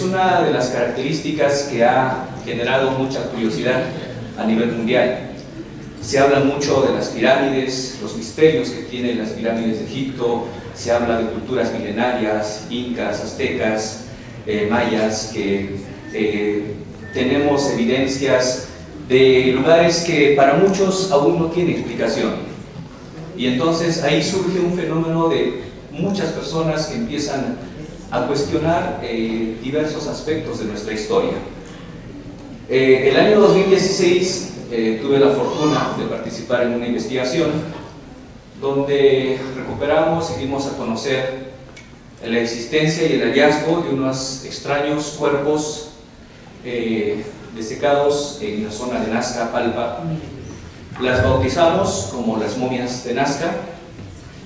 es una de las características que ha generado mucha curiosidad a nivel mundial. Se habla mucho de las pirámides, los misterios que tienen las pirámides de Egipto, se habla de culturas milenarias, incas, aztecas, mayas, que tenemos evidencias de lugares que para muchos aún no tienen explicación. Y entonces ahí surge un fenómeno de muchas personas que empiezan a cuestionar diversos aspectos de nuestra historia. El año 2016 tuve la fortuna de participar en una investigación donde recuperamos y dimos a conocer la existencia y el hallazgo de unos extraños cuerpos desecados en la zona de Nazca, Palpa. Las bautizamos como las momias de Nazca,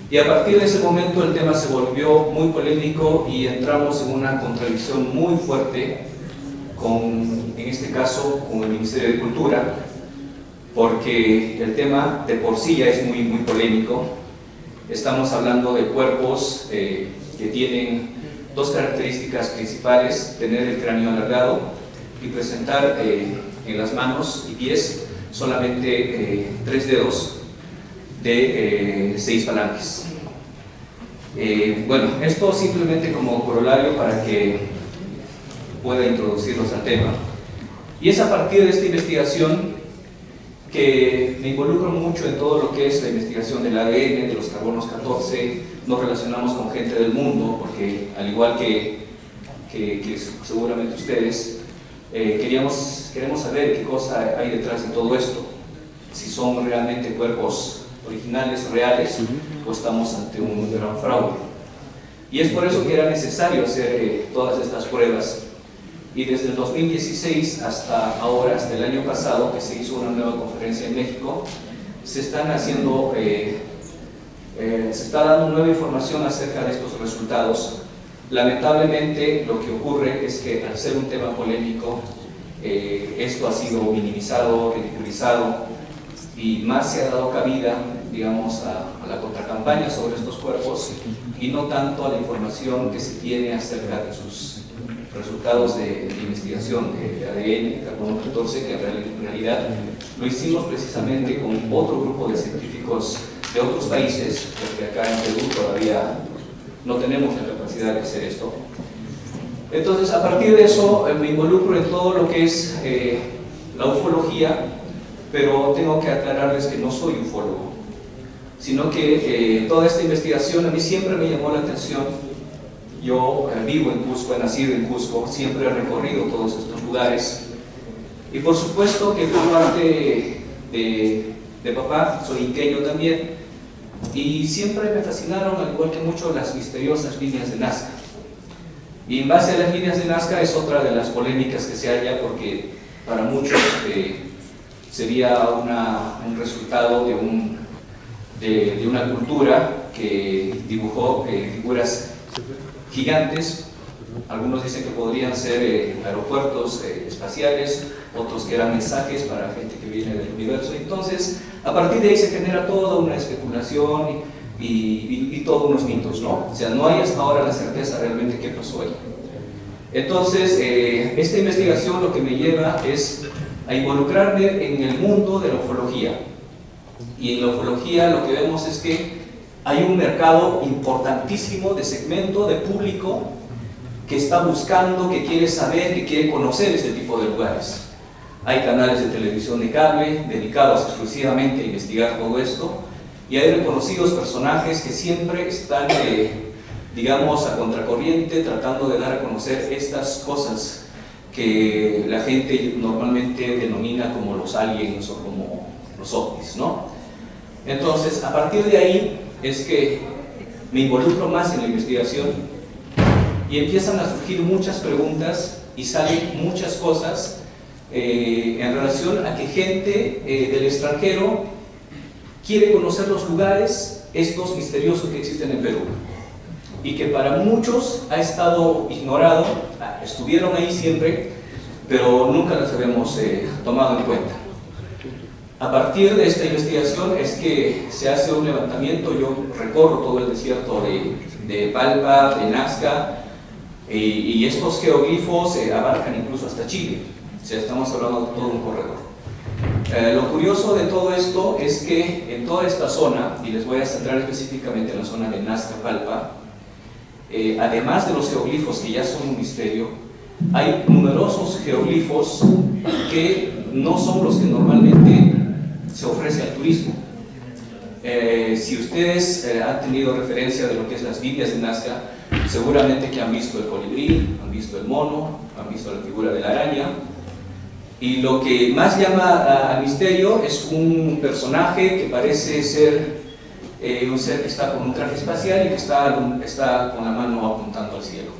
y a partir de ese momento el tema se volvió muy polémico y entramos en una contradicción muy fuerte con, en este caso, con el Ministerio de Cultura, porque el tema de por sí ya es muy polémico. Estamos hablando de cuerpos que tienen dos características principales: tener el cráneo alargado y presentar en las manos y pies solamente 3 dedos de 6 falanges. Bueno, esto simplemente como corolario para que pueda introducirlos al tema. Y es a partir de esta investigación que me involucro mucho en todo lo que es la investigación del ADN, de los carbonos 14. Nos relacionamos con gente del mundo, porque al igual que seguramente ustedes, queremos saber qué cosa hay detrás de todo esto, si son realmente cuerpos originales, reales, o estamos ante un gran fraude. Y es por eso que era necesario hacer todas estas pruebas. Y desde el 2016 hasta ahora, hasta el año pasado, que se hizo una nueva conferencia en México, se están haciendo, se está dando nueva información acerca de estos resultados. Lamentablemente, lo que ocurre es que al ser un tema polémico, esto ha sido minimizado, ridiculizado, y más se ha dado cabida, digamos, a la contracampaña sobre estos cuerpos, y no tanto a la información que se tiene acerca de sus resultados de investigación de ADN, carbono 14, que en realidad lo hicimos precisamente con otro grupo de científicos de otros países, porque acá en Perú todavía no tenemos la capacidad de hacer esto. Entonces, a partir de eso, me involucro en todo lo que es la ufología, pero tengo que aclararles que no soy ufólogo, sino que toda esta investigación a mí siempre me llamó la atención. Yo vivo en Cusco, he nacido en Cusco, siempre he recorrido todos estos lugares, y por supuesto que por parte de papá, soy inqueño también, y siempre me fascinaron, al igual que mucho, las misteriosas líneas de Nazca. Y en base a las líneas de Nazca es otra de las polémicas que se halla, porque para muchos sería un resultado de una cultura que dibujó figuras gigantes. Algunos dicen que podrían ser aeropuertos espaciales, otros que eran mensajes para gente que viene del universo. Entonces, a partir de ahí se genera toda una especulación y todos unos mitos, ¿no? O sea, no hay hasta ahora la certeza realmente qué pasó ahí. Entonces, esta investigación lo que me lleva es a involucrarme en el mundo de la ufología. Y en la ufología lo que vemos es que hay un mercado importantísimo de segmento de público que está buscando, que quiere saber, que quiere conocer este tipo de lugares. Hay canales de televisión de cable dedicados exclusivamente a investigar todo esto, y hay reconocidos personajes que siempre están, digamos, a contracorriente, tratando de dar a conocer estas cosas que la gente normalmente denomina como los aliens o como los ovnis, ¿no? Entonces, a partir de ahí es que me involucro más en la investigación y empiezan a surgir muchas preguntas y salen muchas cosas en relación a que gente del extranjero quiere conocer los lugares estos misteriosos que existen en Perú, y que para muchos ha estado ignorado. Estuvieron ahí siempre, pero nunca los habíamos tomado en cuenta. A partir de esta investigación es que se hace un levantamiento. Yo recorro todo el desierto de Palpa, de Nazca, Y estos geoglifos abarcan incluso hasta Chile, o sea, estamos hablando de todo un corredor. Lo curioso de todo esto es que en toda esta zona, y les voy a centrar específicamente en la zona de Nazca-Palpa, además de los geoglifos que ya son un misterio, hay numerosos geoglifos que no son los que normalmente se ofrece al turismo. Si ustedes han tenido referencia de lo que es las Biblias de Nazca, seguramente que han visto el colibrí, han visto el mono, han visto la figura de la araña, y lo que más llama al misterio es un personaje que parece ser un ser que está con un traje espacial y que está con la mano apuntando al cielo.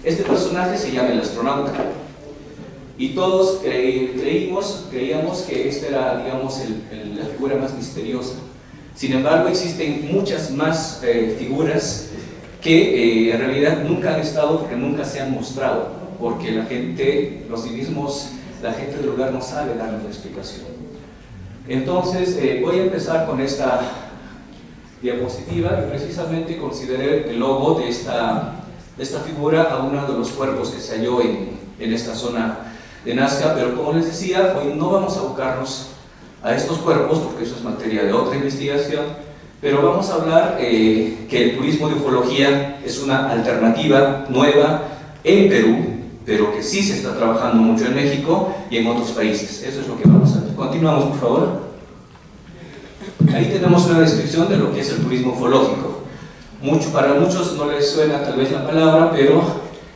Este personaje se llama el astronauta, y todos creíamos que esta era, digamos, la figura más misteriosa. Sin embargo, existen muchas más figuras que en realidad nunca han estado porque nunca se han mostrado, porque la gente, la gente del lugar no sabe dar una explicación. Entonces, voy a empezar con esta diapositiva, y precisamente consideré el logo de esta figura a uno de los cuerpos que se halló en esta zona de Nazca, pero como les decía, hoy no vamos a abocarnos a estos cuerpos porque eso es materia de otra investigación, pero vamos a hablar que el turismo de ufología es una alternativa nueva en Perú, pero que sí se está trabajando mucho en México y en otros países. Eso es lo que vamos a ver. Continuamos, por favor. Ahí tenemos una descripción de lo que es el turismo ufológico. Para muchos no les suena tal vez la palabra, pero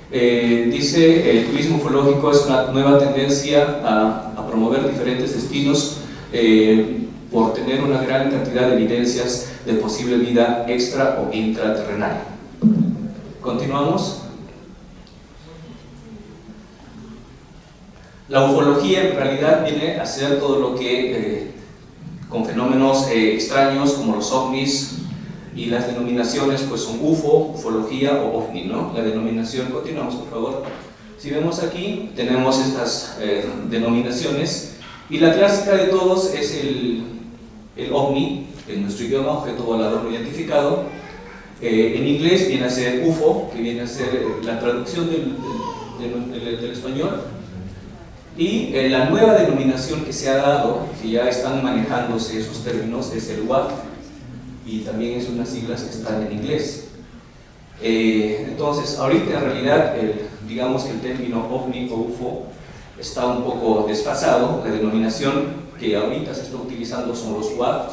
dice el turismo ufológico es una nueva tendencia a promover diferentes destinos por tener una gran cantidad de evidencias de posible vida extra o intraterrenal. Continuamos. La ufología en realidad viene a ser todo lo que con fenómenos extraños como los ovnis, y las denominaciones pues son UFO, ufología o OVNI, ¿no? La denominación, continuamos por favor. Si vemos aquí, tenemos estas denominaciones, y la clásica de todos es el OVNI, en nuestro idioma, objeto volador no identificado. En inglés viene a ser UFO, que viene a ser la traducción del español. Y la nueva denominación que se ha dado, que ya están manejándose esos términos, es el UAP, y también es unas siglas que están en inglés. Entonces, ahorita en realidad, digamos que el término OVNI o UFO está un poco desfasado. La denominación que ahorita se está utilizando son los UAP,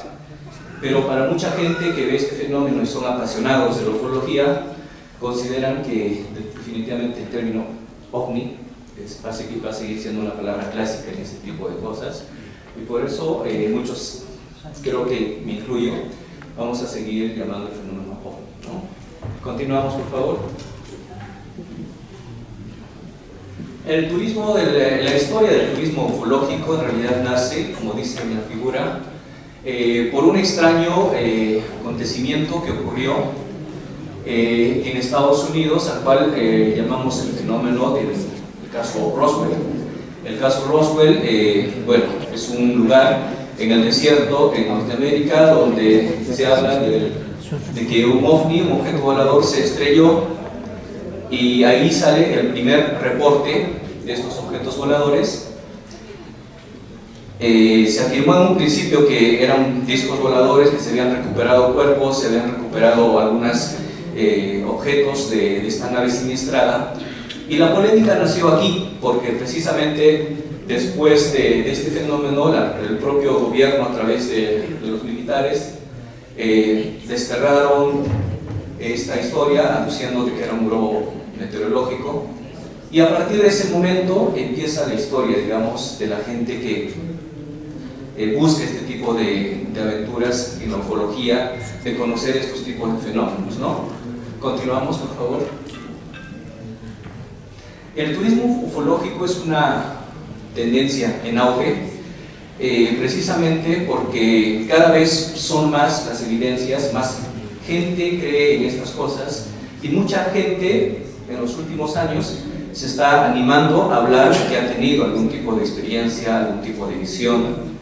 pero para mucha gente que ve este fenómeno y son apasionados de la ufología, consideran que definitivamente el término OVNI va a seguir siendo una palabra clásica en este tipo de cosas, y por eso muchos, creo que me incluyo, vamos a seguir llamando el fenómeno OVNI, ¿no? Continuamos, por favor. El turismo, la historia del turismo ufológico en realidad nace, como dice en la figura, por un extraño acontecimiento que ocurrió en Estados Unidos, al cual llamamos el fenómeno del caso Roswell. El caso Roswell, bueno, es un lugar en el desierto en Norteamérica donde se habla de que un OVNI, un objeto volador, se estrelló, y ahí sale el primer reporte de estos objetos voladores. Se afirmó en un principio que eran discos voladores, que se habían recuperado cuerpos, se habían recuperado algunos objetos de esta nave siniestrada. Y la polémica nació aquí, porque precisamente después de este fenómeno, el propio gobierno, a través de los militares, desterraron esta historia, anunciando que era un globo meteorológico. Y a partir de ese momento empieza la historia, digamos, de la gente que busca este tipo de aventuras en la ufología, de conocer estos tipos de fenómenos, ¿no? Continuamos, por favor. El turismo ufológico es una tendencia en auge, precisamente porque cada vez son más las evidencias, más gente cree en estas cosas, y mucha gente en los últimos años se está animando a hablar que ha tenido algún tipo de experiencia, algún tipo de visión,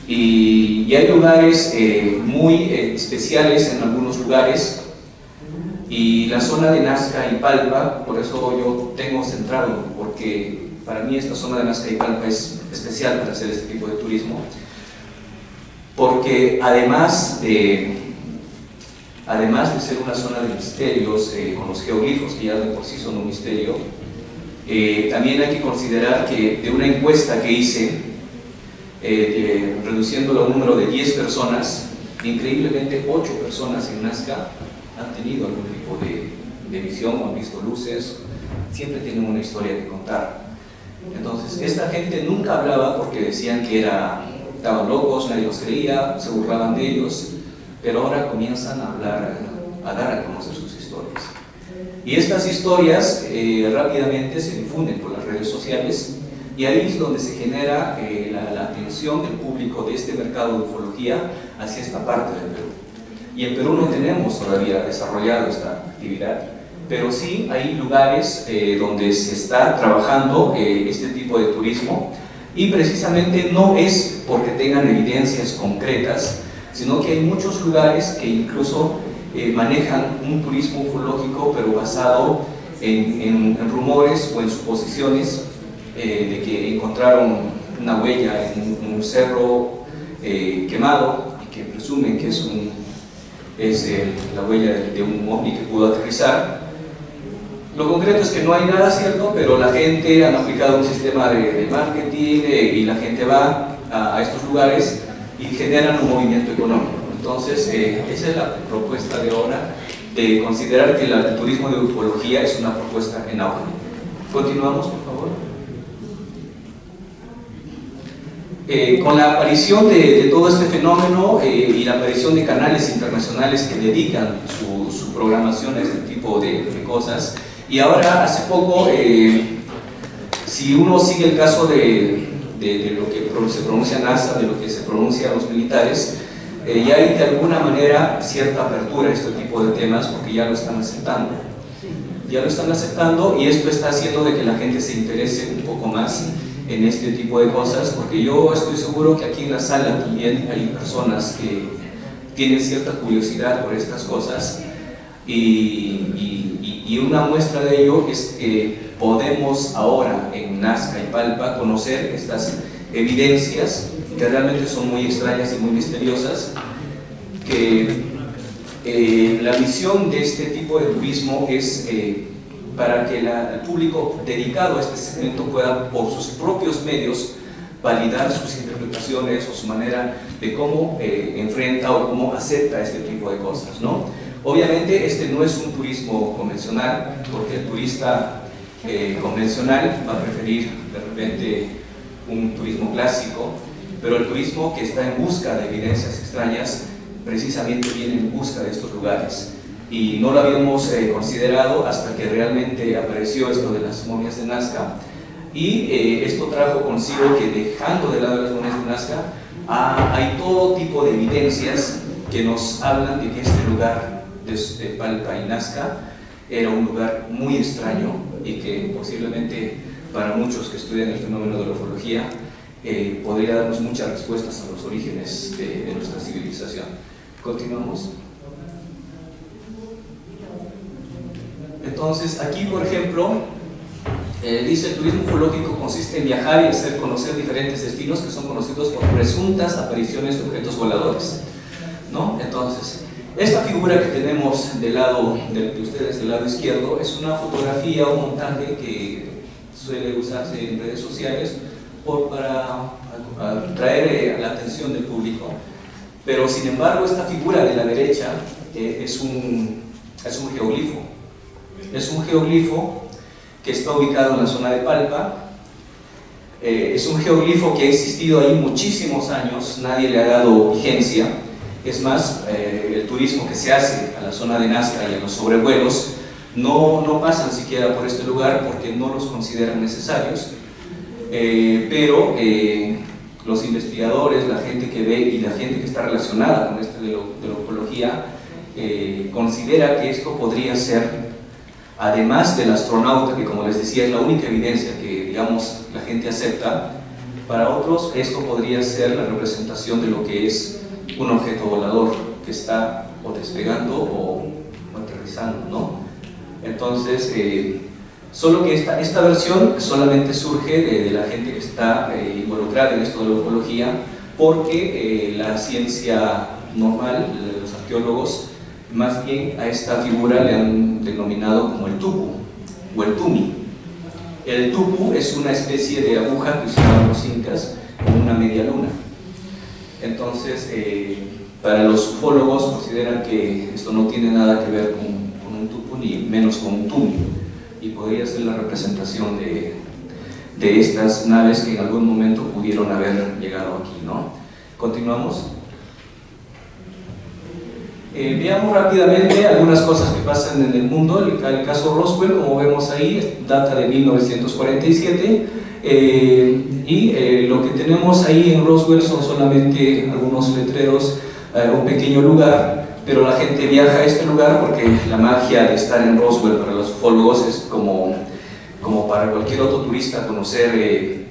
y hay lugares muy especiales en algunos lugares Y la zona de Nazca y Palpa, por eso yo tengo centrado, porque para mí esta zona de Nazca y Palpa es especial para hacer este tipo de turismo, porque además de ser una zona de misterios, con los geoglifos que ya de por sí son un misterio, también hay que considerar que de una encuesta que hice, reduciéndolo a un número de 10 personas, increíblemente 8 personas en Nazca han tenido algún tipo de visión o han visto luces, siempre tienen una historia que contar. Entonces, esta gente nunca hablaba porque decían que estaban locos, nadie los creía, se burlaban de ellos, pero ahora comienzan a hablar, a dar a conocer sus historias. Y estas historias rápidamente se difunden por las redes sociales, y ahí es donde se genera la atención del público de este mercado de ufología hacia esta parte del Perú. Y en Perú no tenemos todavía desarrollado esta actividad, pero sí hay lugares donde se está trabajando este tipo de turismo, y precisamente no es porque tengan evidencias concretas, sino que hay muchos lugares que incluso manejan un turismo ufológico, pero basado en rumores o en suposiciones de que encontraron una huella en un cerro quemado, y que presumen que es la huella de un ovni que pudo aterrizar. Lo concreto es que no hay nada cierto, pero la gente ha aplicado un sistema de marketing y la gente va a estos lugares y generan un movimiento económico. Entonces, esa es la propuesta de ahora, de considerar que el turismo de ufología es una propuesta en auge. Continuamos, por favor. Con la aparición de todo este fenómeno y la aparición de canales internacionales que dedican su programación a este tipo de cosas, y ahora hace poco, si uno sigue el caso de lo que se pronuncia NASA, de lo que se pronuncia los militares, ya hay de alguna manera cierta apertura a este tipo de temas, porque ya lo están aceptando. Ya lo están aceptando, y esto está haciendo de que la gente se interese un poco más en este tipo de cosas, porque yo estoy seguro que aquí en la sala también hay personas que tienen cierta curiosidad por estas cosas, y una muestra de ello es que podemos ahora en Nazca y Palpa conocer estas evidencias que realmente son muy extrañas y muy misteriosas, que la misión de este tipo de turismo es para que el público dedicado a este segmento pueda por sus propios medios validar sus interpretaciones o su manera de cómo enfrenta o cómo acepta este tipo de cosas, ¿no? Obviamente este no es un turismo convencional, porque el turista convencional va a preferir de repente un turismo clásico, pero el turismo que está en busca de evidencias extrañas precisamente viene en busca de estos lugares, y no lo habíamos considerado hasta que realmente apareció esto de las momias de Nazca, y esto trajo consigo que, dejando de lado las momias de Nazca, hay todo tipo de evidencias que nos hablan de que este lugar de Palpa y Nazca era un lugar muy extraño, y que posiblemente para muchos que estudian el fenómeno de la ufología podría darnos muchas respuestas a los orígenes de nuestra civilización. Continuamos. Entonces, aquí por ejemplo, dice: el turismo ufológico consiste en viajar y hacer conocer diferentes destinos que son conocidos por presuntas apariciones de objetos voladores, ¿no? Entonces, esta figura que tenemos de ustedes del lado izquierdo es una fotografía o montaje que suele usarse en redes sociales para atraer la atención del público, pero sin embargo esta figura de la derecha es un geoglifo. Es un geoglifo que está ubicado en la zona de Palpa. Es un geoglifo que ha existido ahí muchísimos años, nadie le ha dado vigencia. Es más, el turismo que se hace a la zona de Nazca y a los sobrevuelos no pasan siquiera por este lugar porque no los consideran necesarios, pero los investigadores, la gente que ve y la gente que está relacionada con esto de la ufología considera que esto podría ser, además del astronauta, que como les decía es la única evidencia que, digamos, la gente acepta, para otros esto podría ser la representación de lo que es un objeto volador que está o despegando o aterrizando aterrizando, ¿no? Entonces, solo que esta versión solamente surge de la gente que está involucrada en esto de la ufología, porque la ciencia normal, los arqueólogos, más bien a esta figura le han denominado como el tupu o el tumi. El tupu es una especie de aguja que usaban los incas con una media luna. Entonces, para los ufólogos consideran que esto no tiene nada que ver con un tupu ni menos con un tumi, y podría ser la representación de estas naves que en algún momento pudieron haber llegado aquí, ¿no? Continuamos. Veamos rápidamente algunas cosas que pasan en el mundo. El caso Roswell, como vemos ahí, data de 1947, y lo que tenemos ahí en Roswell son solamente algunos letreros, un pequeño lugar, pero la gente viaja a este lugar porque la magia de estar en Roswell para los ufólogos es como para cualquier otro turista conocer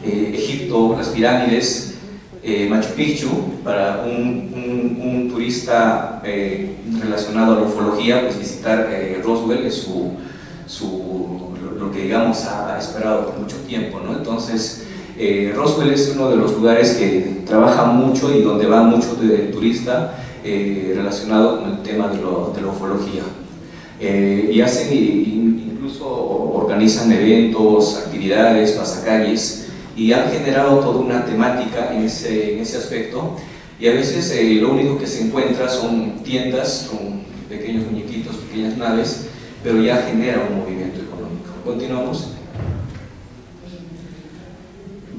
Egipto, las pirámides, Machu Picchu. Para un turista relacionado a la ufología, pues visitar Roswell es lo que digamos ha esperado por mucho tiempo, ¿no? Entonces, Roswell es uno de los lugares que trabaja mucho y donde va mucho de turista relacionado con el tema de la ufología. Y hacen, incluso organizan eventos, actividades, pasacalles, y han generado toda una temática en ese aspecto, y a veces lo único que se encuentra son tiendas con pequeños muñequitos, pequeñas naves, pero ya genera un movimiento económico. Continuamos.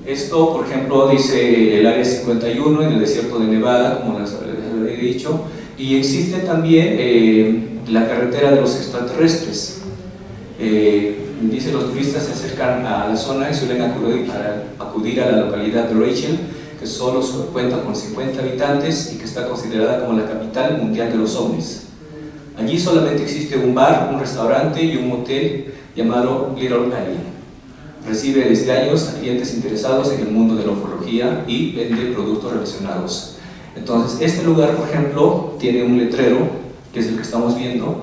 Esto, por ejemplo, dice el Área 51 en el desierto de Nevada, como les he dicho, y existe también la carretera de los extraterrestres. Dice, los turistas se acercan a la zona y suelen acudir a la localidad de Rachel, que solo cuenta con 50 habitantes y que está considerada como la capital mundial de los ovnis. Allí solamente existe un bar, un restaurante y un hotel llamado Little Alien. Recibe desde años a clientes interesados en el mundo de la ufología y vende productos relacionados. Entonces, este lugar, por ejemplo, tiene un letrero, que es el que estamos viendo,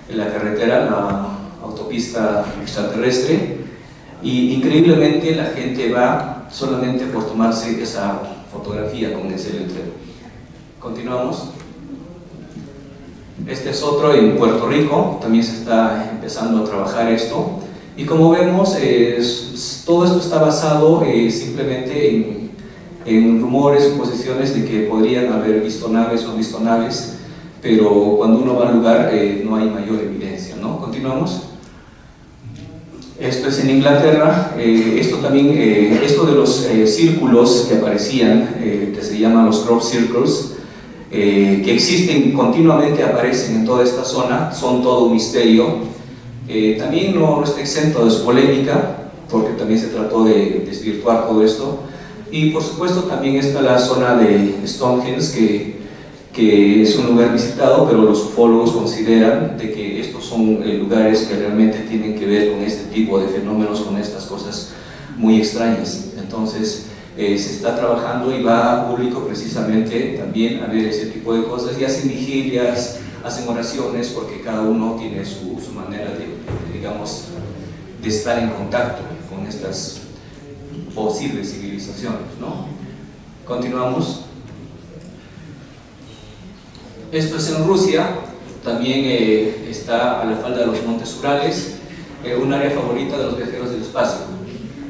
en la carretera, la autopista extraterrestre, y increíblemente la gente va solamente por tomarse esa fotografía con ese letrero. Continuamos. Este es otro en Puerto Rico, también se está empezando a trabajar esto, y como vemos, todo esto está basado simplemente en rumores, suposiciones de que podrían haber visto naves o no visto naves, pero cuando uno va al lugar no hay mayor evidencia, ¿no? Continuamos. Esto es en Inglaterra. Esto de los círculos que aparecían, que se llaman los crop circles, que existen continuamente, aparecen en toda esta zona, son todo un misterio. También no está exento de su polémica, porque también se trató de desvirtuar todo esto. Y por supuesto también está la zona de Stonehenge, que es un lugar visitado, pero los ufólogos consideran de que estos son lugares que realmente tienen que ver con este tipo de fenómenos, con estas cosas muy extrañas. Entonces se está trabajando y va a público precisamente también a ver ese tipo de cosas, y hacen vigilias, hacen oraciones, porque cada uno tiene su manera digamos, de estar en contacto con estas posibles civilizaciones, ¿no? Continuamos. Esto es en Rusia, también está a la falda de los montes Urales, un área favorita de los viajeros del espacio.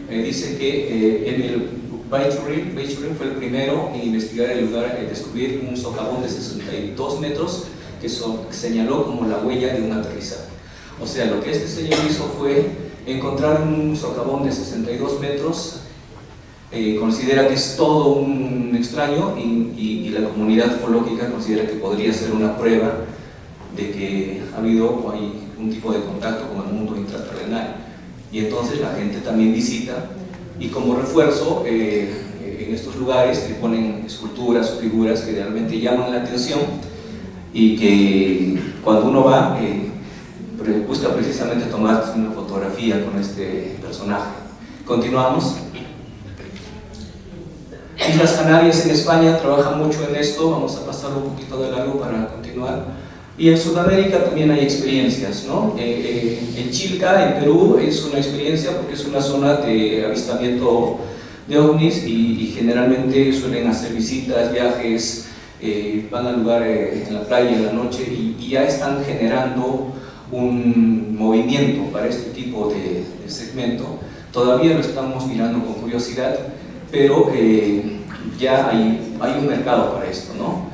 Dice que Emil Bachurin fue el primero en investigar el lugar, en descubrir un socavón de 62 metros que señaló como la huella de un aterrizaje. O sea, lo que este señor hizo fue encontrar un socavón de 62 metros, considera que es todo un extraño, y la comunidad ufológica considera que podría ser una prueba de que ha habido o hay un tipo de contacto con el mundo intraterrenal, y entonces la gente también visita, y como refuerzo en estos lugares le ponen esculturas o figuras que realmente llaman la atención, y que cuando uno va busca precisamente tomar una fotografía con este personaje. Continuamos. Islas Canarias en España trabajan mucho en esto, vamos a pasar un poquito de largo para continuar. Y en Sudamérica también hay experiencias, ¿no? En Chilca, en Perú, es una experiencia porque es una zona de avistamiento de ovnis y generalmente suelen hacer visitas, viajes, van al lugar en la playa en la noche y ya están generando un movimiento para este tipo de segmento. Todavía lo estamos mirando con curiosidad, pero ya hay un mercado para esto, ¿no?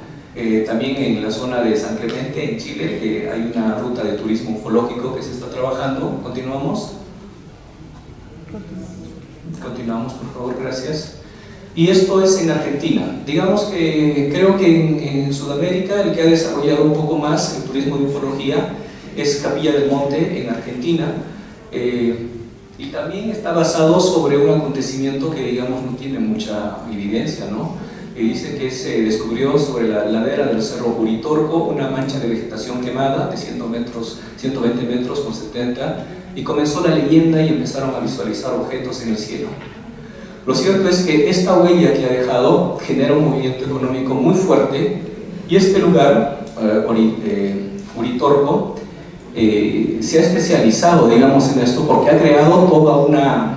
También en la zona de San Clemente, en Chile, hay una ruta de turismo ufológico que se está trabajando. ¿Continuamos? Continuamos, por favor, gracias. Y esto es en Argentina. Digamos que creo que en Sudamérica el que ha desarrollado un poco más el turismo de ufología es Capilla del Monte, en Argentina. Y también está basado sobre un acontecimiento que, digamos, no tiene mucha evidencia, ¿no? Dice que se descubrió sobre la ladera del cerro Uritorco una mancha de vegetación quemada de 120 metros por 70, y comenzó la leyenda y empezaron a visualizar objetos en el cielo. Lo cierto es que esta huella que ha dejado genera un movimiento económico muy fuerte, y este lugar, Uritorco, se ha especializado, digamos, en esto porque ha creado toda una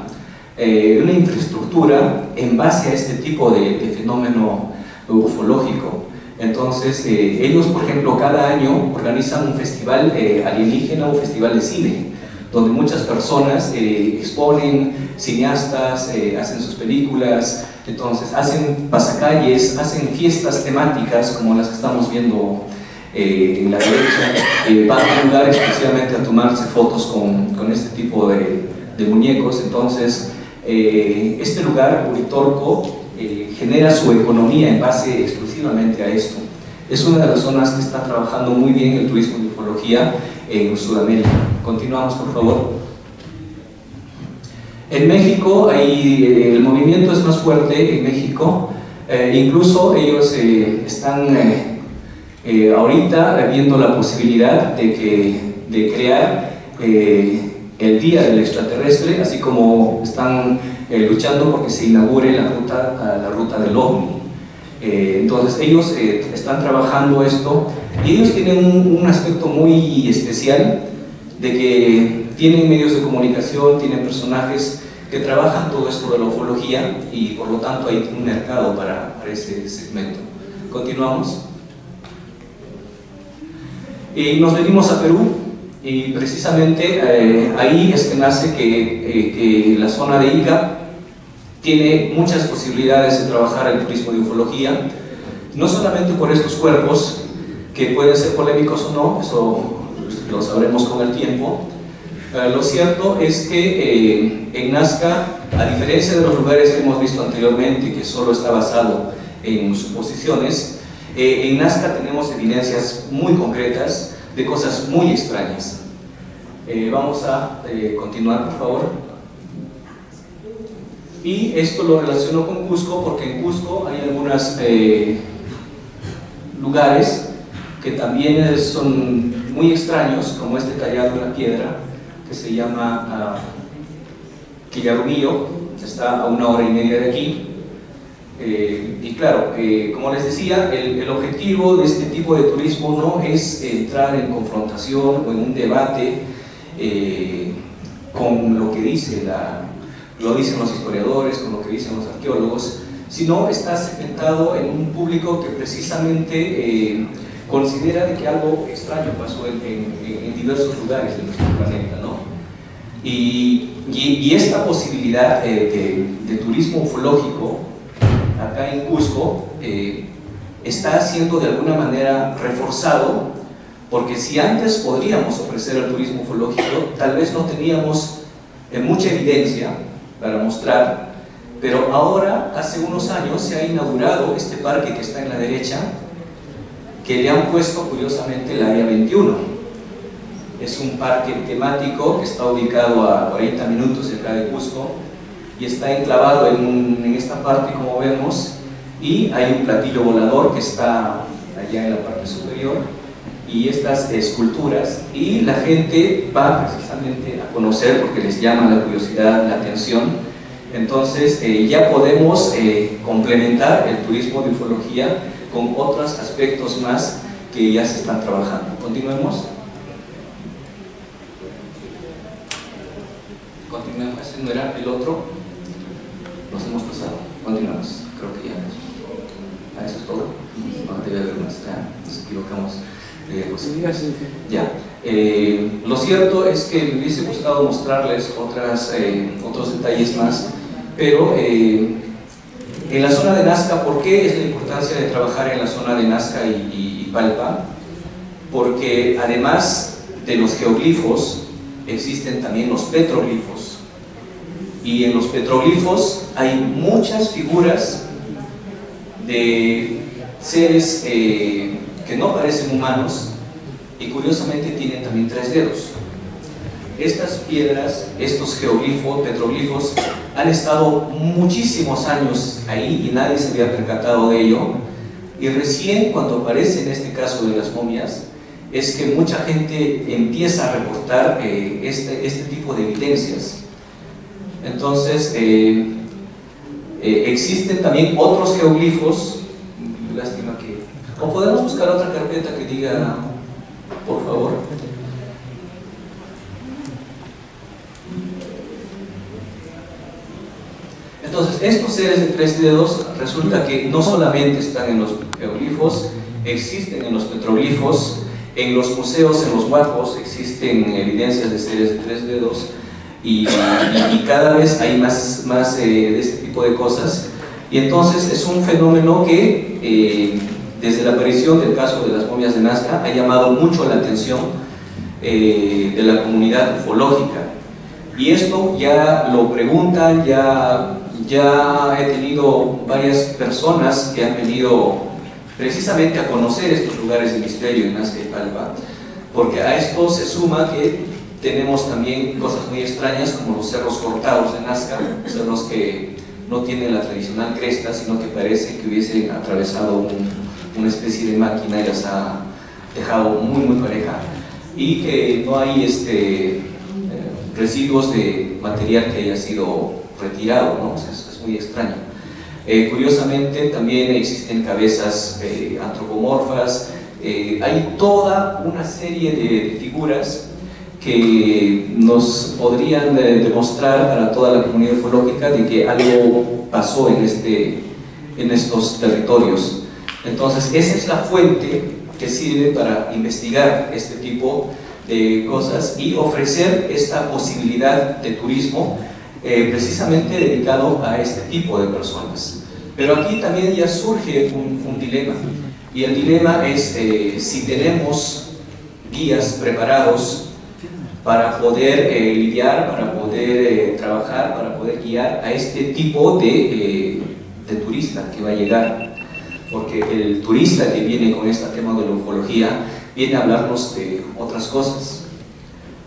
infraestructura en base a este tipo de fenómeno ufológico. Entonces, ellos, por ejemplo, cada año organizan un festival alienígena, un festival de cine, donde muchas personas exponen, cineastas, hacen sus películas, entonces hacen pasacalles, hacen fiestas temáticas como las que estamos viendo en la derecha, van a un lugar exclusivamente a tomarse fotos con este tipo de muñecos. Entonces, este lugar, Uritorco, genera su economía en base exclusivamente a esto. Es una de las zonas que está trabajando muy bien el turismo de ufología en Sudamérica. Continuamos, por favor. En México, el movimiento es más fuerte en México. Incluso ellos están ahorita viendo la posibilidad de crear el Día del Extraterrestre, así como están luchando porque se inaugure la ruta del OVNI. Entonces ellos están trabajando esto, y ellos tienen un aspecto muy especial de que tienen medios de comunicación, tienen personajes que trabajan todo esto de la ufología, y por lo tanto hay un mercado para ese segmento. Continuamos. Y nos venimos a Perú, y precisamente ahí es que nace que la zona de Ica tiene muchas posibilidades de trabajar el turismo de ufología, no solamente por estos cuerpos, que pueden ser polémicos o no, eso lo sabremos con el tiempo. Lo cierto es que en Nazca, a diferencia de los lugares que hemos visto anteriormente, que solo está basado en suposiciones, en Nazca tenemos evidencias muy concretas de cosas muy extrañas. Vamos a continuar, por favor. Y esto lo relaciono con Cusco porque en Cusco hay algunos lugares que también son muy extraños, como este tallado en la piedra que se llama Quillarumillo, está a 1 hora y media de aquí. Y claro, como les decía, el objetivo de este tipo de turismo no es entrar en confrontación o en un debate con lo que lo dicen los historiadores, con lo que dicen los arqueólogos, sino está segmentado en un público que precisamente considera de que algo extraño pasó en diversos lugares de nuestro planeta, ¿no? Y esta posibilidad de turismo ufológico acá en Cusco está siendo de alguna manera reforzado, porque si antes podríamos ofrecer el turismo ufológico, tal vez no teníamos mucha evidencia para mostrar, pero ahora, hace unos años, se ha inaugurado este parque que está en la derecha, que le han puesto curiosamente el Área 21. Es un parque temático que está ubicado a 40 minutos de acá de Cusco, y está enclavado en esta parte, como vemos, y hay un platillo volador que está allá en la parte superior, y estas esculturas, y la gente va precisamente a conocer porque les llama la curiosidad, la atención. Entonces ya podemos complementar el turismo de ufología con otros aspectos más que ya se están trabajando. Continuemos. Continuemos, ese no era el otro. Nos hemos pasado. Continuamos. Creo que ya. ¿Eso es todo? No, debe haber más. Ya, nos equivocamos. Ya. Lo cierto es que me hubiese gustado mostrarles otros detalles más, pero en la zona de Nazca, ¿por qué es la importancia de trabajar en la zona de Nazca y Palpa? Porque además de los geoglifos existen también los petroglifos, y en los petroglifos hay muchas figuras de seres que no parecen humanos y curiosamente tienen también 3 dedos. Estas piedras, estos geoglifos, petroglifos, han estado muchísimos años ahí y nadie se había percatado de ello, y recién cuando aparece en este caso de las momias es que mucha gente empieza a reportar este tipo de evidencias. Entonces existen también otros geoglifos. Lástima que... ¿O podemos buscar otra carpeta que diga, por favor? Entonces, estos seres de 3 dedos resulta que no solamente están en los geoglifos, existen en los petroglifos, en los museos, en los huacos, existen evidencias de seres de 3 dedos, y cada vez hay más de este tipo de cosas. Y entonces es un fenómeno que desde la aparición del caso de las momias de Nazca ha llamado mucho la atención de la comunidad ufológica, y esto ya lo preguntan, ya he tenido varias personas que han venido precisamente a conocer estos lugares de misterio en Nazca y Palpa, porque a esto se suma que tenemos también cosas muy extrañas como los cerros cortados de Nazca, cerros que no tienen la tradicional cresta, sino que parece que hubiesen atravesado una especie de máquina y las ha dejado muy pareja, y que no hay residuos de material que haya sido retirado, ¿no? O sea, es muy extraño. Curiosamente también existen cabezas antropomorfas, hay toda una serie de figuras que nos podrían demostrar para toda la comunidad ufológica de que algo pasó en estos territorios. Entonces esa es la fuente que sirve para investigar este tipo de cosas y ofrecer esta posibilidad de turismo precisamente dedicado a este tipo de personas. Pero aquí también ya surge un dilema, y el dilema es si tenemos guías preparados para poder lidiar, para poder trabajar, para poder guiar a este tipo de turista que va a llegar. Porque el turista que viene con este tema de la ufología viene a hablarnos de otras cosas,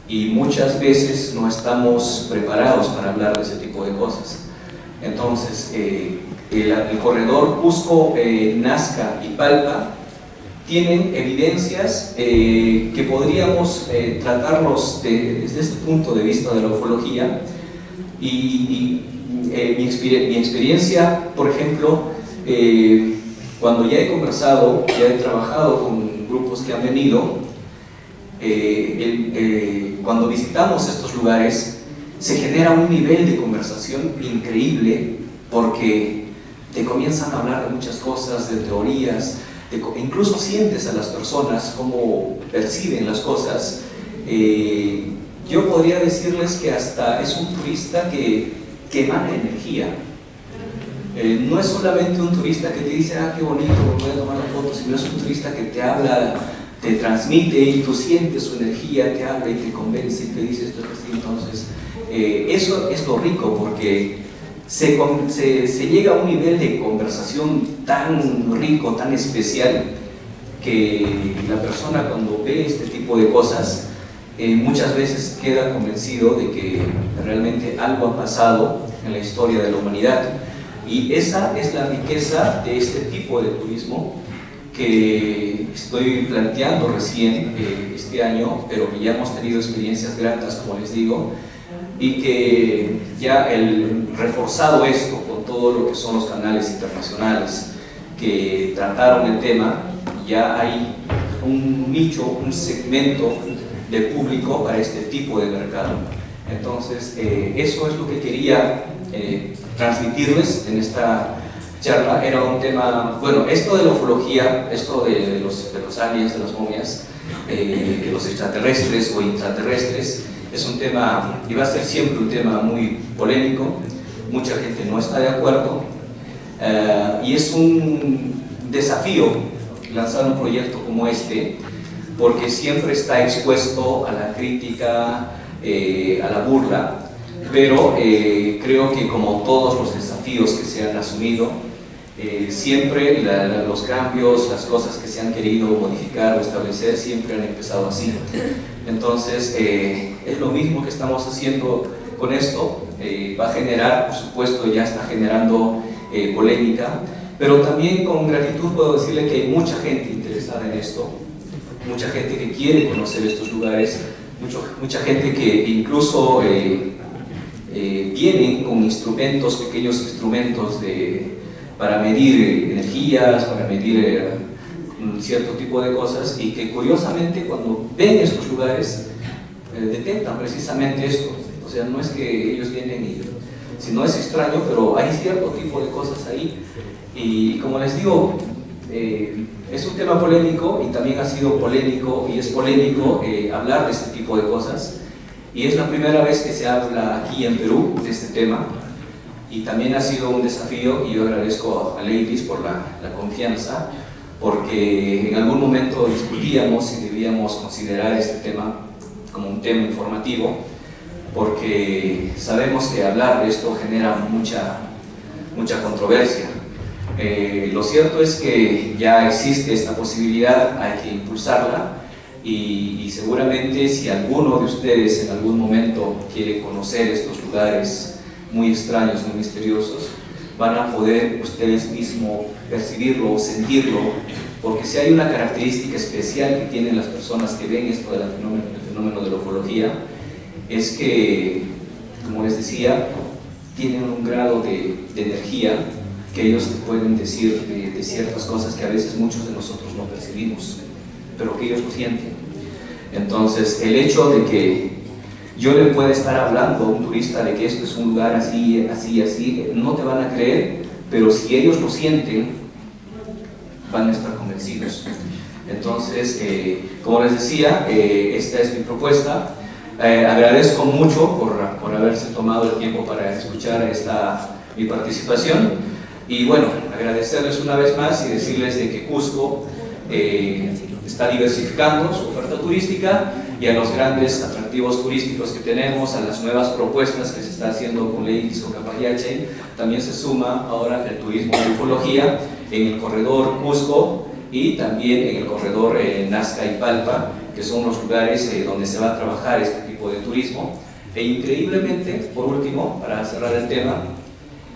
y muchas veces no estamos preparados para hablar de ese tipo de cosas. Entonces el corredor Cusco, Nazca y Palpa tienen evidencias que podríamos tratarlos desde este punto de vista de la ufología, y mi experiencia, por ejemplo, cuando ya he conversado, ya he trabajado con grupos que han venido, cuando visitamos estos lugares se genera un nivel de conversación increíble, porque te comienzan a hablar de muchas cosas, de teorías, incluso sientes a las personas cómo perciben las cosas. Yo podría decirles que hasta es un turista que emana energía. No es solamente un turista que te dice, ah, qué bonito, me voy a tomar una foto, sino es un turista que te habla, te transmite, y tú sientes su energía, te habla y te convence y te dice esto es así. Entonces eso es lo rico, porque se llega a un nivel de conversación tan rico, tan especial, que la persona cuando ve este tipo de cosas muchas veces queda convencido de que realmente algo ha pasado en la historia de la humanidad. Y esa es la riqueza de este tipo de turismo que estoy planteando recién este año, pero que ya hemos tenido experiencias gratas, como les digo, y que ya reforzado esto con todo lo que son los canales internacionales que trataron el tema, ya hay un nicho, un segmento de público para este tipo de mercado. Entonces, eso es lo que quería transmitirles en esta charla. Era un tema, bueno, esto de la ufología, esto de los aliens, de las momias, de los extraterrestres o intraterrestres, es un tema, y va a ser siempre un tema muy polémico. Mucha gente no está de acuerdo, y es un desafío lanzar un proyecto como este, porque siempre está expuesto a la crítica, a la burla, pero creo que como todos los desafíos que se han asumido, siempre los cambios, las cosas que se han querido modificar o establecer, siempre han empezado así. Entonces, es lo mismo que estamos haciendo con esto. Va a generar, por supuesto, ya está generando polémica, pero también con gratitud puedo decirle que hay mucha gente interesada en esto, mucha gente que quiere conocer estos lugares, mucha gente que incluso vienen con instrumentos, pequeños instrumentos para medir energías, para medir cierto tipo de cosas, y que curiosamente cuando ven estos lugares detectan precisamente esto. O sea, no es que ellos vienen y si no es extraño, pero hay cierto tipo de cosas ahí. Y como les digo, es un tema polémico, y también ha sido polémico y es polémico hablar de este tipo de cosas, y es la primera vez que se habla aquí en Perú de este tema, y también ha sido un desafío, y yo agradezco a Leilis por la confianza, porque en algún momento discutíamos si debíamos considerar este tema como un tema informativo, porque sabemos que hablar de esto genera mucha controversia. Lo cierto es que ya existe esta posibilidad, hay que impulsarla, y seguramente si alguno de ustedes en algún momento quiere conocer estos lugares muy extraños, muy misteriosos, van a poder ustedes mismos percibirlo o sentirlo, porque si hay una característica especial que tienen las personas que ven esto del fenómeno de la ufología, es que, como les decía, tienen un grado de energía que ellos pueden decir de ciertas cosas que a veces muchos de nosotros no percibimos, pero que ellos lo sienten. Entonces, el hecho de que yo le pueda estar hablando a un turista de que esto es un lugar así, así, así, no te van a creer, pero si ellos lo sienten, van a estar convencidos. Entonces, como les decía, esta es mi propuesta. Agradezco mucho por haberse tomado el tiempo para escuchar mi participación, y bueno, agradecerles una vez más y decirles de que Cusco está diversificando su oferta turística, y a los grandes atractivos turísticos que tenemos, a las nuevas propuestas que se está haciendo con Leilis o Capayache, también se suma ahora el turismo de ufología en el corredor Cusco y también en el corredor Nazca y Palpa, que son los lugares donde se va a trabajar este tipo de turismo. E increíblemente, por último, para cerrar el tema,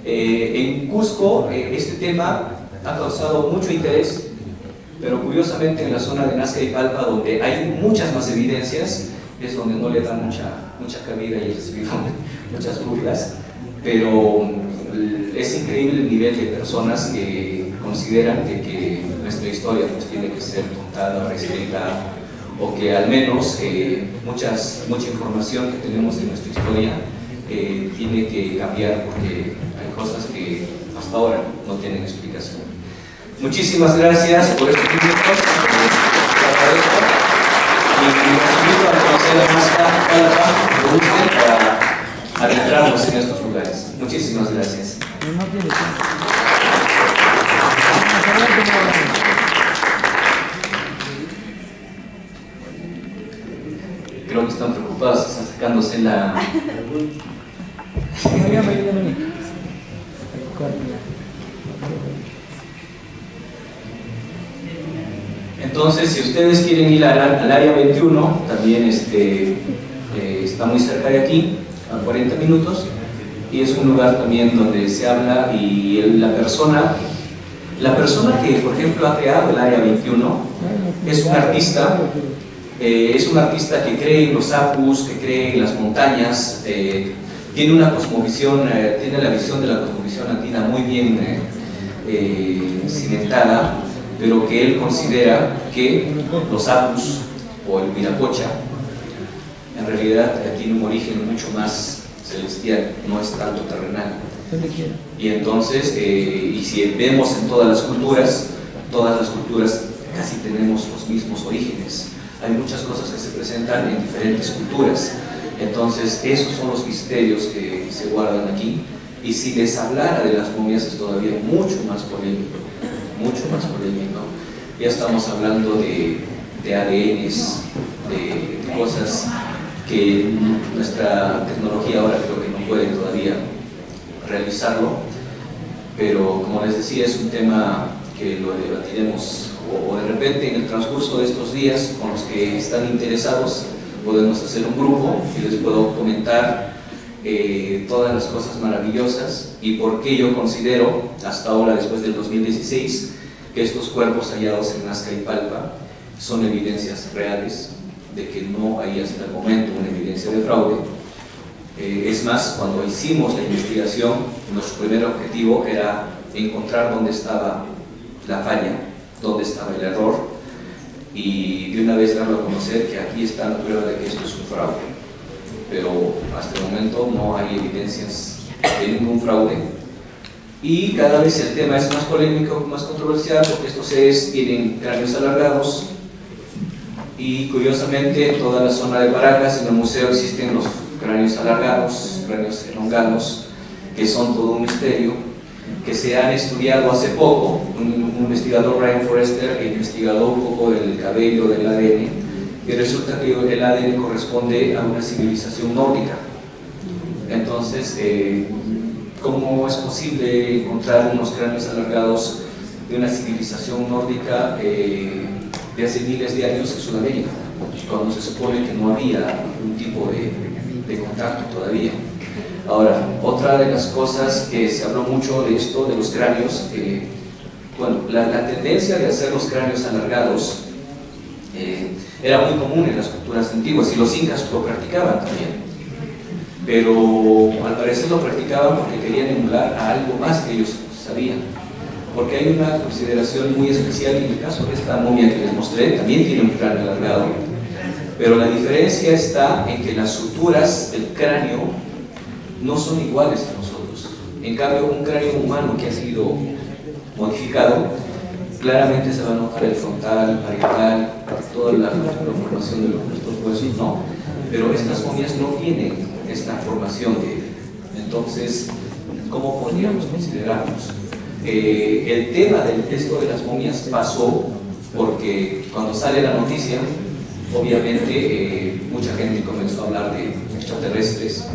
en Cusco este tema ha causado mucho interés, pero curiosamente en la zona de Nazca y Palpa, donde hay muchas más evidencias, es donde no le dan mucha cabida y he recibido muchas burlas, pero es increíble el nivel de personas que consideran que nuestra historia pues tiene que ser contada, reescrita, o que al menos mucha información que tenemos de nuestra historia tiene que cambiar, porque hay cosas que hasta ahora no tienen explicación. Muchísimas gracias por estos minutos, y los invito a conocer la Nazca para adentrarnos en estos lugares. Muchísimas gracias. Creo que están preocupados, están sacándose la... Entonces, si ustedes quieren ir al área 21, también está muy cerca de aquí, a 40 minutos, y es un lugar también donde se habla, y la persona que, por ejemplo, ha creado el área 21 es un artista que cree en los apus, que cree en las montañas, tiene una cosmovisión, tiene la visión de la cosmovisión andina muy bien cimentada, pero que él considera que los Apus o el Viracocha en realidad tiene un origen mucho más celestial, no es tanto terrenal. Y entonces, y si vemos en todas las culturas casi tenemos los mismos orígenes. Hay muchas cosas que se presentan en diferentes culturas. Entonces, esos son los misterios que se guardan aquí. Y si les hablara de las momias es todavía mucho más polémico, mucho más polémico. Ya estamos hablando de ADNs, de cosas que nuestra tecnología ahora creo que no puede todavía realizarlo, pero como les decía, es un tema que lo debatiremos o de repente en el transcurso de estos días con los que están interesados podemos hacer un grupo y les puedo comentar todas las cosas maravillosas y por qué yo considero hasta ahora, después del 2016, que estos cuerpos hallados en Nazca y Palpa son evidencias reales de que no hay hasta el momento una evidencia de fraude. Es más, cuando hicimos la investigación, nuestro primer objetivo era encontrar dónde estaba la falla, dónde estaba el error, y de una vez darlo a conocer que aquí está la prueba de que esto es un fraude. Pero hasta el momento no hay evidencias de ningún fraude. Y cada vez el tema es más polémico, más controversial, porque estos seres tienen cráneos alargados, y curiosamente en toda la zona de Paracas, en el museo, existen los cráneos alargados, cráneos elongados, que son todo un misterio, que se han estudiado hace poco. Un investigador, Brian Forrester, investigó un poco del cabello, del ADN, y resulta que el ADN corresponde a una civilización nórdica. Entonces, ¿cómo es posible encontrar unos cráneos alargados de una civilización nórdica de hace miles de años en Sudamérica, cuando se supone que no había ningún tipo de contacto todavía? Ahora, otra de las cosas que se habló mucho de esto, de los cráneos, bueno, la tendencia de hacer los cráneos alargados era muy común en las culturas antiguas, y los incas lo practicaban también, pero al parecer lo practicaban porque querían emular a algo más que ellos sabían, porque hay una consideración muy especial. En el caso de esta momia que les mostré, también tiene un cráneo alargado, pero la diferencia está en que las suturas del cráneo no son iguales a nosotros. En cambio, un cráneo humano que ha sido modificado, claramente se va a notar el frontal, parietal, toda la formación de nuestros huesos, no. Pero estas momias no tienen esta formación de... Entonces, ¿cómo podríamos considerarlos? El tema del texto de las momias pasó porque cuando sale la noticia, obviamente mucha gente comenzó a hablar de extraterrestres,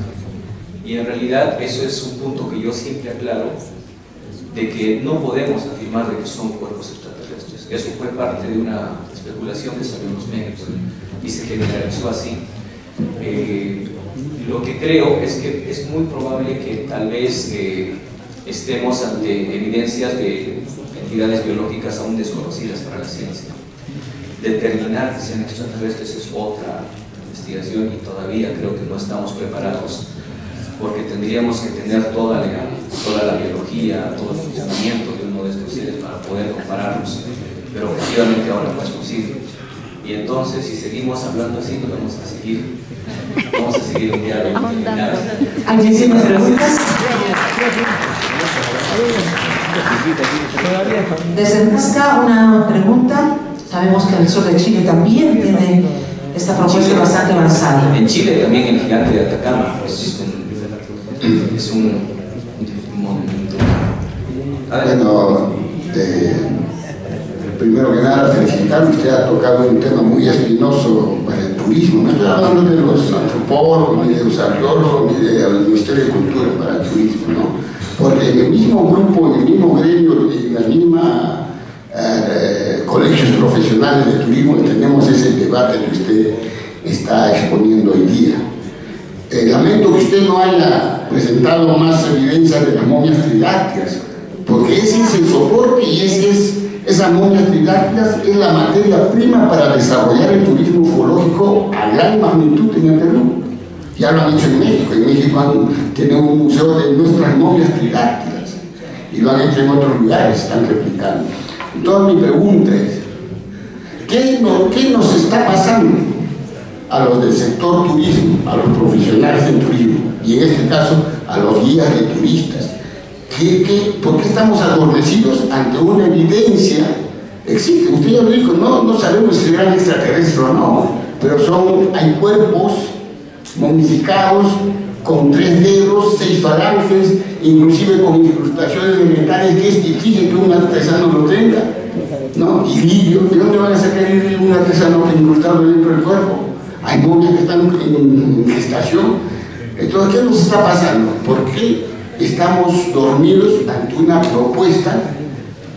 y en realidad eso es un punto que yo siempre aclaro, de que no podemos afirmar de que son cuerpos extraterrestres. Eso fue parte de una especulación que salió en los medios y se generalizó así. Lo que creo es que es muy probable que tal vez estemos ante evidencias de entidades biológicas aún desconocidas para la ciencia. Determinar que sean extraterrestres es otra investigación, y todavía creo que no estamos preparados, porque tendríamos que tener toda la biología, todo el funcionamiento de uno de estos seres para poder compararlos, pero efectivamente ahora no es posible. Y entonces, si seguimos hablando así, nos vamos a seguir un diálogo. ¿Alguien tiene preguntas? Desde Nazca, una pregunta. Sabemos que el sur de Chile también tiene esta propuesta bastante avanzada. En Chile también el gigante de Atacama es un monumento. Bueno, primero que nada felicitarme. Usted ha tocado un tema muy espinoso para el turismo. No estoy hablando de los antropólogos, ni de los arqueólogos, ni del Ministerio de Cultura para el turismo, ¿no? Porque en el mismo grupo, en el mismo gremio, en la misma colegios profesionales de turismo tenemos ese debate que usted está exponiendo hoy día. Lamento que usted no haya presentado más evidencia de las momias tridáctilas, porque ese es el soporte y esas momias tridáctilas es la materia prima para desarrollar el turismo ufológico a gran magnitud en el Perú. Ya lo han hecho en México. En México tienen un museo de nuestras momias tridáctilas y lo han hecho en otros lugares, están replicando. Entonces mi pregunta es, ¿qué nos está pasando a los del sector turismo, a los profesionales del turismo, y en este caso a los guías de turistas? ¿Por qué estamos adormecidos ante una evidencia? Existe, usted ya lo dijo, no sabemos si serán extraterrestres o no, pero hay cuerpos momificados con 3 dedos, 6 falanges, inclusive con incrustaciones de metales que es difícil que un artesano lo tenga, ¿no? Y lirio, ¿de dónde van a sacar un artesano incrustado dentro del cuerpo? Hay momias que están en gestación. Entonces, ¿qué nos está pasando? ¿Por qué estamos dormidos ante una propuesta?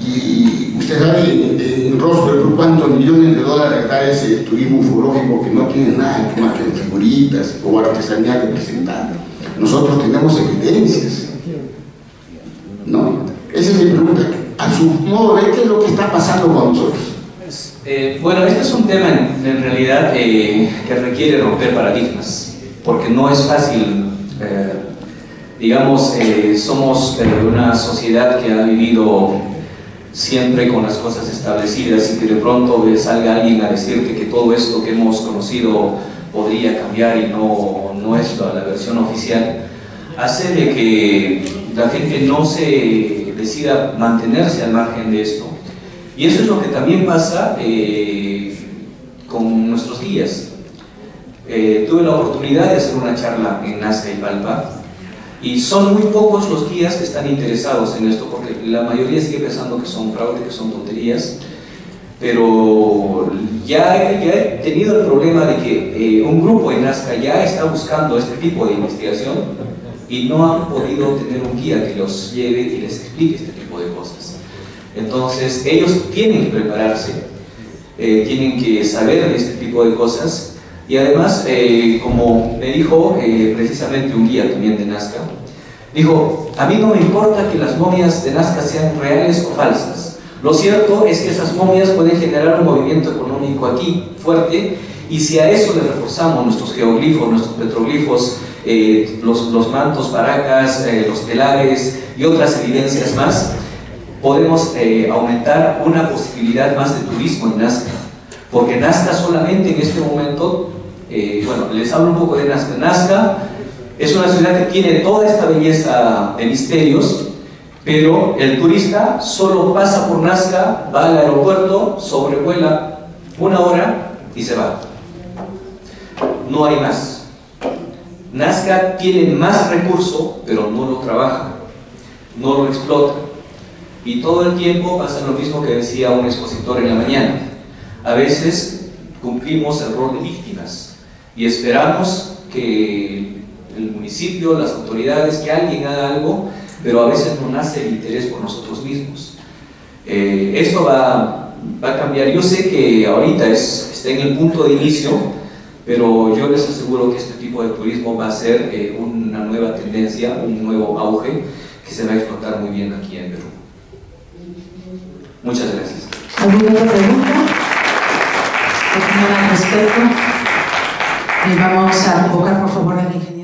Y usted sabe en Roswell cuántos millones de dólares da ese turismo ufológico que no tiene nada más que figuritas o artesanía que presentar. Nosotros tenemos evidencias, ¿no? Esa es mi pregunta. A su modo de ver, ¿qué es lo que está pasando con nosotros? Bueno, este es un tema en realidad que requiere romper paradigmas, porque no es fácil. Digamos, somos una sociedad que ha vivido siempre con las cosas establecidas, y que de pronto salga alguien a decirte que todo esto que hemos conocido podría cambiar y no es la versión oficial, hace de que la gente no se decida mantenerse al margen de esto. Y eso es lo que también pasa con nuestros guías. Tuve la oportunidad de hacer una charla en Nazca y Palpa, y son muy pocos los guías que están interesados en esto, porque la mayoría sigue pensando que son fraude, que son tonterías. Pero ya he tenido el problema de que un grupo en Nazca ya está buscando este tipo de investigación y no han podido tener un guía que los lleve y les explique este tipo de cosas. Entonces ellos tienen que prepararse, tienen que saber de este tipo de cosas. Y además, como me dijo precisamente un guía también de Nazca, dijo: a mí no me importa que las momias de Nazca sean reales o falsas. Lo cierto es que esas momias pueden generar un movimiento económico aquí fuerte, y si a eso le reforzamos nuestros geoglifos, nuestros petroglifos, los mantos paracas, los telares y otras evidencias más, podemos aumentar una posibilidad más de turismo en Nazca. Porque Nazca solamente en este momento, bueno, les hablo un poco de Nazca. Nazca es una ciudad que tiene toda esta belleza de misterios, pero el turista solo pasa por Nazca, va al aeropuerto, sobrevuela 1 hora y se va. No hay más. Nazca tiene más recurso, pero no lo trabaja, no lo explota. Y todo el tiempo pasa lo mismo que decía un expositor en la mañana. A veces cumplimos el rol de víctimas y esperamos que el municipio, las autoridades, que alguien haga algo, pero a veces no nace el interés por nosotros mismos. Esto va a cambiar. Yo sé que ahorita está en el punto de inicio, pero yo les aseguro que este tipo de turismo va a ser una nueva tendencia, un nuevo auge que se va a explotar muy bien aquí en Perú. Muchas gracias. ¿Alguna otra pregunta? Al respecto, y vamos a convocar por favor al ingeniero.